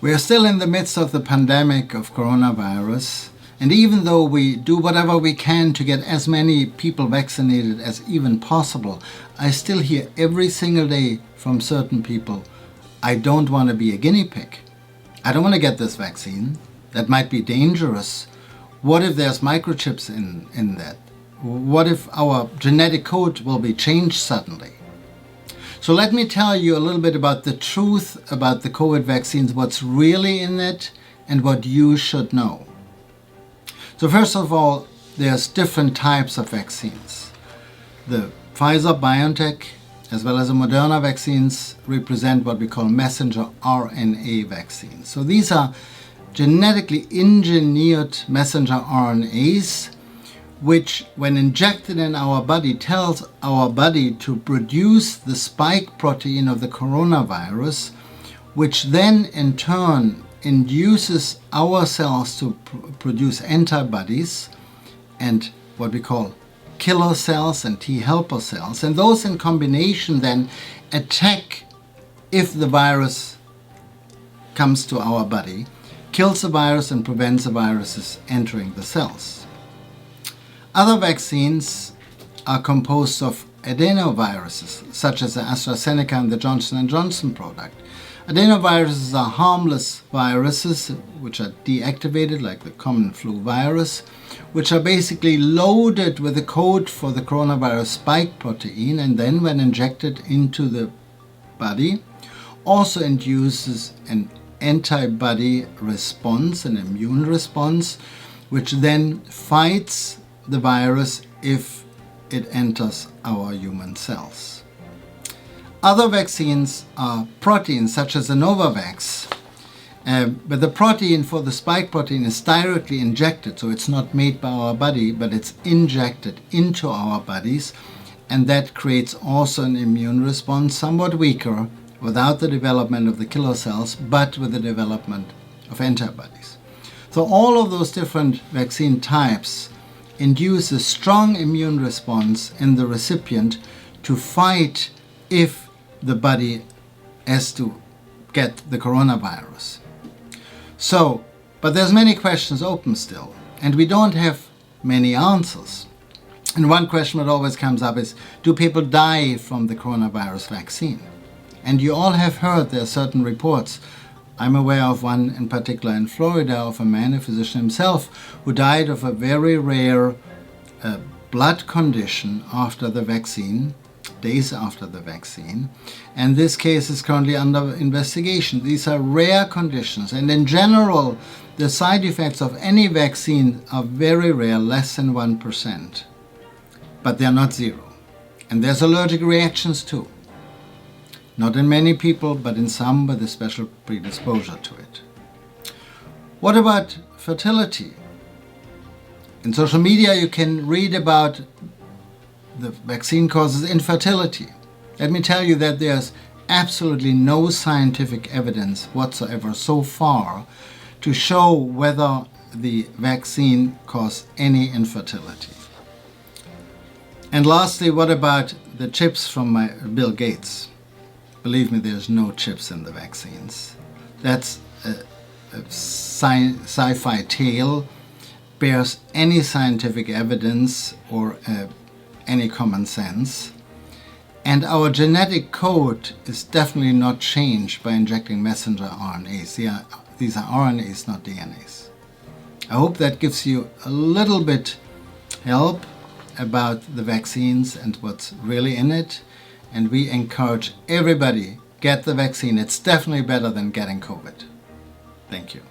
We are still in the midst of the pandemic of coronavirus, and even though we do whatever we can to get as many people vaccinated as even possible, I still hear every single day from certain people, I don't want to be a guinea pig. I don't want to get this vaccine. That might be dangerous. What if there's microchips in that? What if our genetic code will be changed suddenly? So let me tell you a little bit about the truth about the COVID vaccines, what's really in it, and what you should know. So first of all, there's different types of vaccines. The Pfizer-BioNTech as well as the Moderna vaccines represent what we call messenger RNA vaccines. So these are genetically engineered messenger RNAs which, when injected in our body, tells our body to produce the spike protein of the coronavirus, which then in turn induces our cells to produce antibodies and what we call killer cells and T helper cells. And those in combination then attack if the virus comes to our body, kills the virus and prevents the viruses entering the cells. Other vaccines are composed of adenoviruses, such as the AstraZeneca and the Johnson & Johnson product. Adenoviruses are harmless viruses which are deactivated, like the common flu virus, which are basically loaded with the code for the coronavirus spike protein, and then when injected into the body, also induces an antibody response, an immune response, which then fights the virus if it enters our human cells. Other vaccines are proteins such as the Novavax, but the protein for the spike protein is directly injected, so it's not made by our body, but it's injected into our bodies, and that creates also an immune response, somewhat weaker, without the development of the killer cells, but with the development of antibodies. So all of those different vaccine types induce a strong immune response in the recipient to fight if the body has to get the coronavirus. So, but there's many questions open still, and we don't have many answers. And one question that always comes up is, do people die from the coronavirus vaccine? And you all have heard there are certain reports. I'm aware of one in particular in Florida of a man, a physician himself, who died of a very rare blood condition after the vaccine, days after the vaccine. And this case is currently under investigation. These are rare conditions. And in general, the side effects of any vaccine are very rare, less than 1%. But they're not zero. And there's allergic reactions too. Not in many people, but in some with a special predisposition to it. What about fertility? In social media, you can read about the vaccine causes infertility. Let me tell you that there's absolutely no scientific evidence whatsoever so far to show whether the vaccine causes any infertility. And lastly, what about the chips from Bill Gates? Believe me, there's no chips in the vaccines. That's a sci-fi tale, bears any scientific evidence or any common sense. And our genetic code is definitely not changed by injecting messenger RNAs. These are RNAs, not DNAs. I hope that gives you a little bit help about the vaccines and what's really in it. And we encourage everybody, get the vaccine. It's definitely better than getting COVID. Thank you.